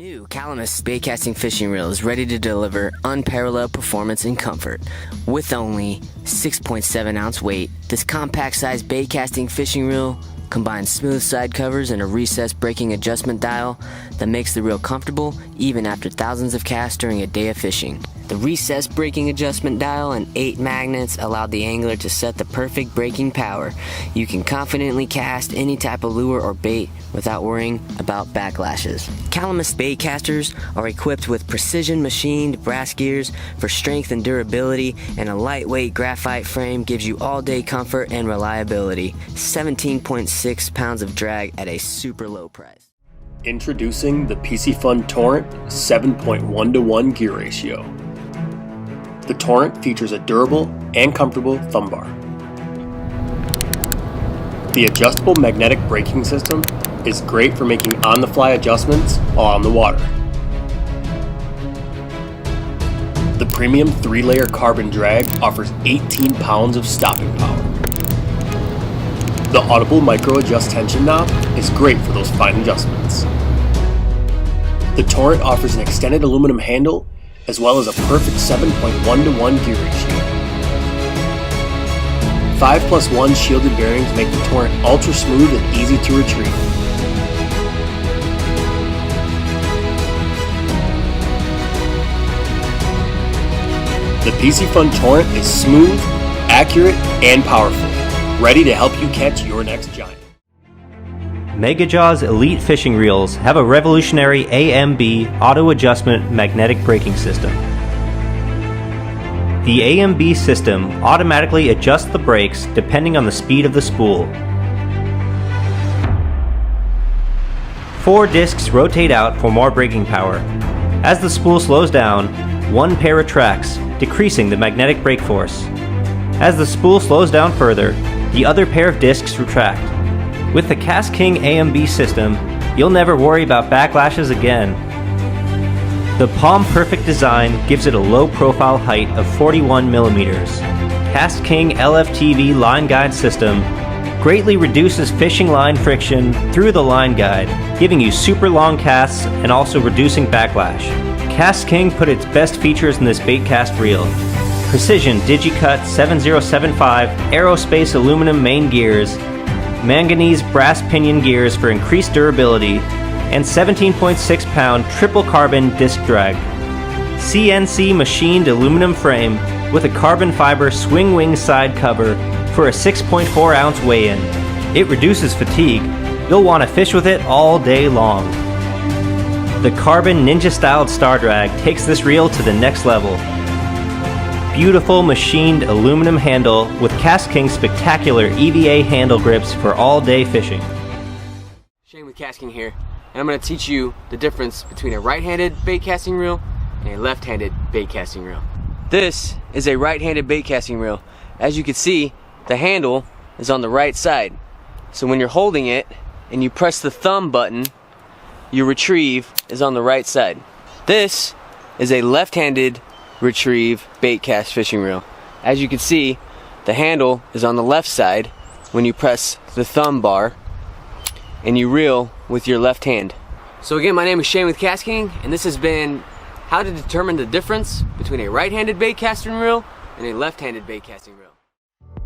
new Calamus baitcasting fishing reel is ready to deliver unparalleled performance and comfort. With only 6.7 ounce weight, this compact sized baitcasting fishing reel combines smooth side covers and a recessed braking adjustment dial that makes the reel comfortable even after thousands of casts during a day of fishing. The recessed braking adjustment dial and 8 magnets allow the angler to set the perfect braking power. You can confidently cast any type of lure or bait without worrying about backlashes. Calamus baitcasters are equipped with precision machined brass gears for strength and durability, and a lightweight graphite frame gives you all-day comfort and reliability. 17.6 pounds of drag at a super low price. Introducing the Piscifun Torrent 7.1:1 gear ratio. The Torrent features a durable and comfortable thumb bar. The adjustable magnetic braking system is great for making on-the-fly adjustments while on the water. The premium 3-layer carbon drag offers 18 pounds of stopping power. The audible micro-adjust tension knob is great for those fine adjustments. The Torrent offers an extended aluminum handle as well as a perfect 7.1:1 gear ratio. 5+1 shielded bearings make the Torrent ultra smooth and easy to retrieve. The Piscifun Torrent is smooth, accurate, and powerful, ready to help you catch your next giant. MegaJaws Elite fishing reels have a revolutionary AMB auto adjustment magnetic braking system. The AMB system automatically adjusts the brakes depending on the speed of the spool. 4 discs rotate out for more braking power. As the spool slows down, 1 pair retracts, decreasing the magnetic brake force. As the spool slows down further, the other pair of discs retract. With the KastKing AMB system, you'll never worry about backlashes again. The Palm Perfect design gives it a low profile height of 41 millimeters. KastKing LFTV line guide system greatly reduces fishing line friction through the line guide, giving you super long casts and also reducing backlash. KastKing put its best features in this baitcast reel. Precision DigiCut 7075 aerospace aluminum main gears, manganese brass pinion gears for increased durability, and 17.6 pound triple carbon disc drag. CNC machined aluminum frame with a carbon fiber swing wing side cover for a 6.4 ounce weigh-in. It reduces fatigue. You'll want to fish with it all day long. The carbon ninja styled star drag takes this reel to the next level. Beautiful machined aluminum handle with KastKing's spectacular EVA handle grips for all-day fishing. Shane with KastKing here, and I'm going to teach you the difference between a right-handed baitcasting reel and a left-handed baitcasting reel. This is a right-handed baitcasting reel. As you can see, the handle is on the right side. So when you're holding it and you press the thumb button, your retrieve is on the right side. This is a left-handed retrieve baitcast fishing reel. As you can see, the handle is on the left side when you press the thumb bar and you reel with your left hand. So again, my name is Shane with KastKing, and this has been how to determine the difference between a right-handed baitcasting reel and a left-handed baitcasting reel.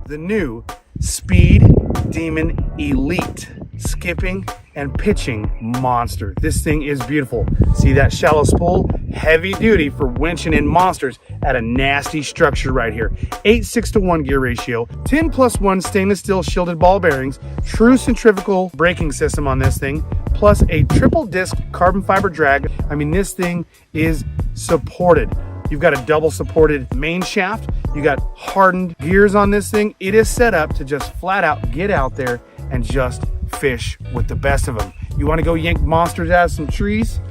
The new Speed Demon Elite skipping and pitching monster. This thing is beautiful. See that shallow spool? Heavy duty for winching in monsters at a nasty structure right here. 8:6:1 gear ratio, 10+1 stainless steel shielded ball bearings, true centrifugal braking system on this thing, plus a triple disc carbon fiber drag. I mean, this thing is supported. You've got a double supported main shaft. You got hardened gears on this thing. It is set up to just flat out get out there and just fish with the best of them. You want to go yank monsters out of some trees?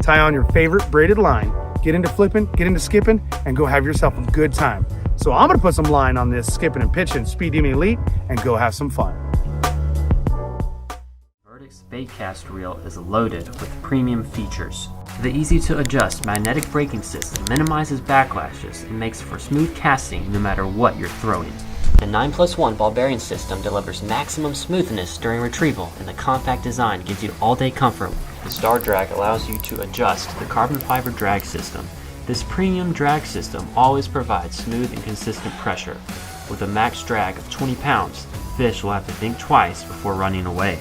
Tie on your favorite braided line, get into flipping, get into skipping, and go have yourself a good time. So I'm going to put some line on this skipping and pitching Speed Demon Elite and go have some fun. Vertix baitcast reel is loaded with premium features. The easy-to-adjust magnetic braking system minimizes backlashes and makes for smooth casting no matter what you're throwing. The 9+1 ball bearing system delivers maximum smoothness during retrieval, and the compact design gives you all-day comfort The Star Drag allows you to adjust the carbon fiber drag system. This premium drag system always provides smooth and consistent pressure. With a max drag of 20 pounds, fish will have to think twice before running away.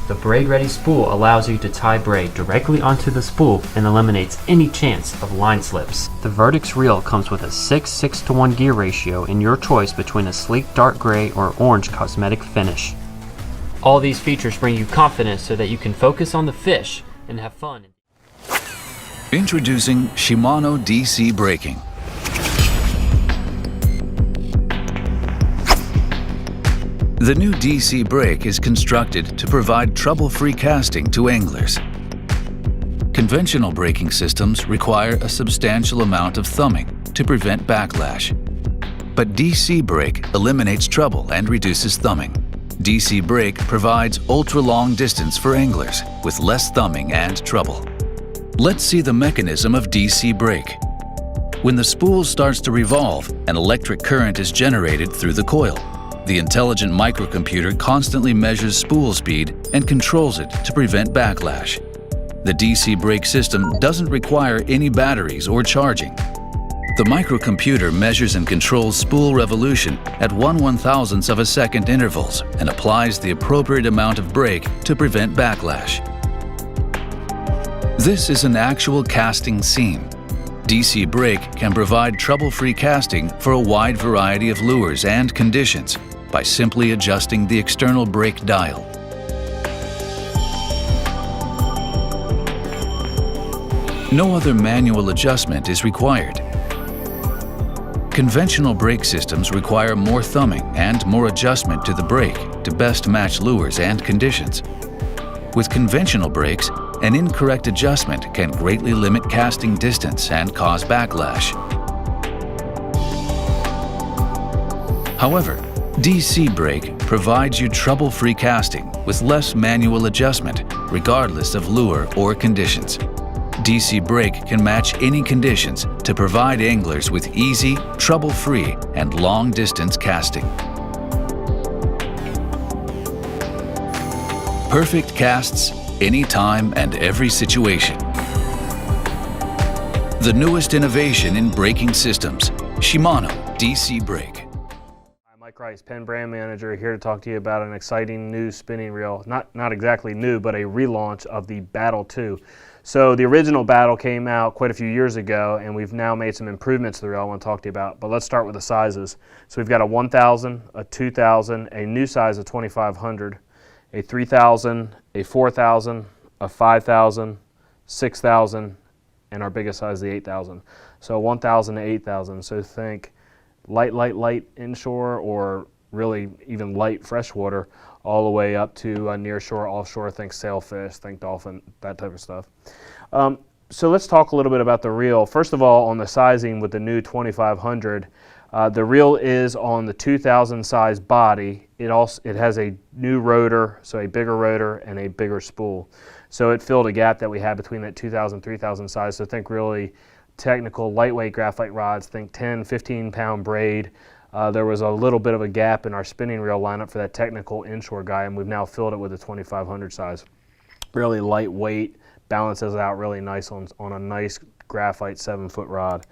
The braid ready spool allows you to tie braid directly onto the spool and eliminates any chance of line slips. The Vertix reel comes with a 6:6:1 gear ratio and your choice between a sleek dark gray or orange cosmetic finish. All these features bring you confidence so that you can focus on the fish and have fun. Introducing Shimano DC Braking. The new DC brake is constructed to provide trouble-free casting to anglers. Conventional braking systems require a substantial amount of thumbing to prevent backlash. But DC brake eliminates trouble and reduces thumbing. DC brake provides ultra-long distance for anglers with less thumbing and trouble. Let's see the mechanism of DC brake. When the spool starts to revolve, an electric current is generated through the coil. The intelligent microcomputer constantly measures spool speed and controls it to prevent backlash. The DC brake system doesn't require any batteries or charging. The microcomputer measures and controls spool revolution at 1/1000th of a second intervals and applies the appropriate amount of brake to prevent backlash. This is an actual casting scene. DC brake can provide trouble-free casting for a wide variety of lures and conditions by simply adjusting the external brake dial. No other manual adjustment is required. Conventional brake systems require more thumbing and more adjustment to the brake to best match lures and conditions. With conventional brakes, an incorrect adjustment can greatly limit casting distance and cause backlash. However, DC brake provides you trouble-free casting with less manual adjustment, regardless of lure or conditions. DC brake can match any conditions to provide anglers with easy, trouble-free, and long-distance casting. Perfect casts anytime and every situation. The newest innovation in braking systems, Shimano DC brake. Hi, Mike Rice, Penn brand manager, here to talk to you about an exciting new spinning reel. Not exactly new, but a relaunch of the Battle 2. So the original Battle came out quite a few years ago, and we've now made some improvements to the reel I want to talk to you about. But let's start with the sizes. So we've got a 1,000, a 2,000, a new size of 2,500, a 3,000, a 4,000, a 5,000, 6,000, and our biggest size is the 8,000. So 1,000 to 8,000. So think light inshore, or really even light freshwater, all the way up to nearshore, offshore. Think sailfish, think dolphin, that type of stuff. So let's talk a little bit about the reel. First of all, on the sizing with the new 2,500, the reel is on the 2,000 size body. It has a new rotor, so a bigger rotor and a bigger spool. So it filled a gap that we had between that 2,000, 3,000 size. So think really technical, lightweight graphite rods. Think 10, 15-pound braid. There was a little bit of a gap in our spinning reel lineup for that technical inshore guy, and we've now filled it with a 2,500 size. Really lightweight, balances out really nice on a nice graphite 7-foot rod.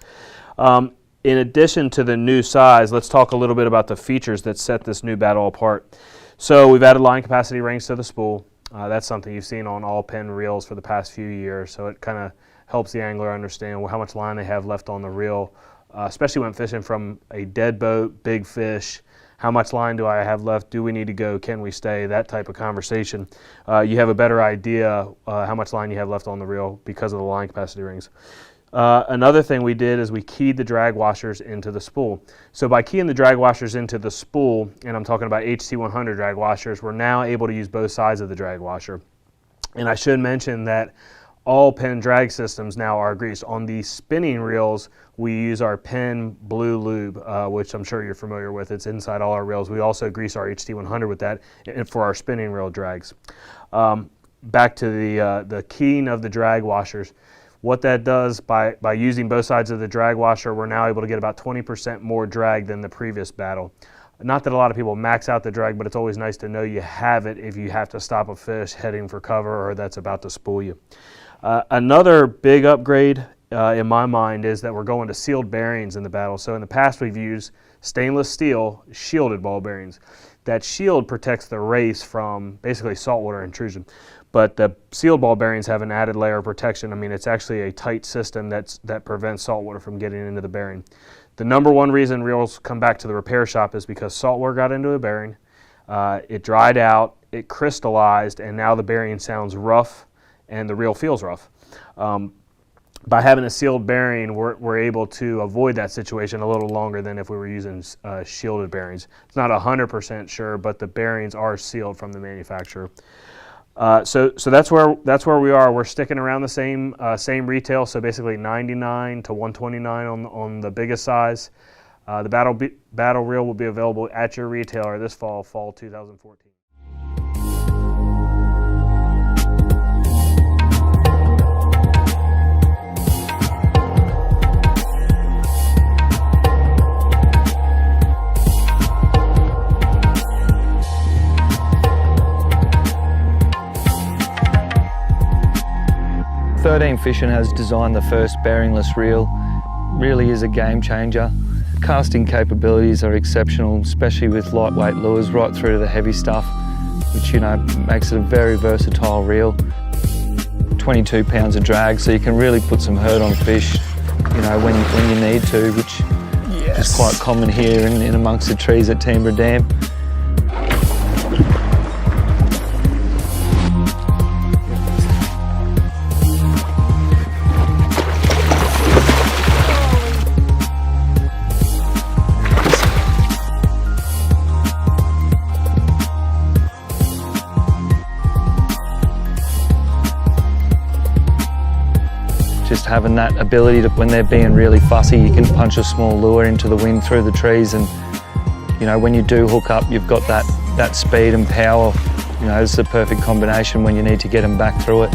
In addition to the new size, let's talk a little bit about the features that set this new Battle apart. So we've added line capacity rings to the spool. That's something you've seen on all Penn reels for the past few years, so it kind of helps the angler understand how much line they have left on the reel, especially when fishing from a dead boat, big fish. How much line do I have left? Do we need to go? Can we stay? That type of conversation. You have a better idea how much line you have left on the reel because of the line capacity rings. Another thing we did is we keyed the drag washers into the spool. So by keying the drag washers into the spool, and I'm talking about HT100 drag washers, we're now able to use both sides of the drag washer. And I should mention that all Penn drag systems now are greased. On the spinning reels, we use our Penn Blue Lube, which I'm sure you're familiar with. It's inside all our reels. We also grease our HT100 with that for our spinning reel drags. Back to the keying of the drag washers. What that does, by using both sides of the drag washer, we're now able to get about 20% more drag than the previous Battle. Not that a lot of people max out the drag, but it's always nice to know you have it if you have to stop a fish heading for cover or that's about to spool you. Another big upgrade in my mind is that we're going to sealed bearings in the battle. So in the past we've used stainless steel shielded ball bearings. That shield protects the race from basically saltwater intrusion. But the sealed ball bearings have an added layer of protection. I mean, it's actually a tight system that prevents saltwater from getting into the bearing. The number one reason reels come back to the repair shop is because saltwater got into a bearing, it dried out, it crystallized, and now the bearing sounds rough and the reel feels rough. By having a sealed bearing, we're able to avoid that situation a little longer than if we were using shielded bearings. It's not 100% sure, but the bearings are sealed from the manufacturer. So that's where we are. We're sticking around the same retail, so basically $99 to $129 on the biggest size. The battle reel will be available at your retailer this fall 2014. Fishing has designed the first bearingless reel. Really is a game changer. Casting capabilities are exceptional, especially with lightweight lures right through to the heavy stuff, which makes it a very versatile reel. 22 pounds of drag, so you can really put some hurt on fish, when you need to, which is quite common here in amongst the trees at Timber Dam. Just having that ability to, when they're being really fussy, you can punch a small lure into the wind through the trees, and when you do hook up, you've got that speed and power. It's the perfect combination when you need to get them back through it.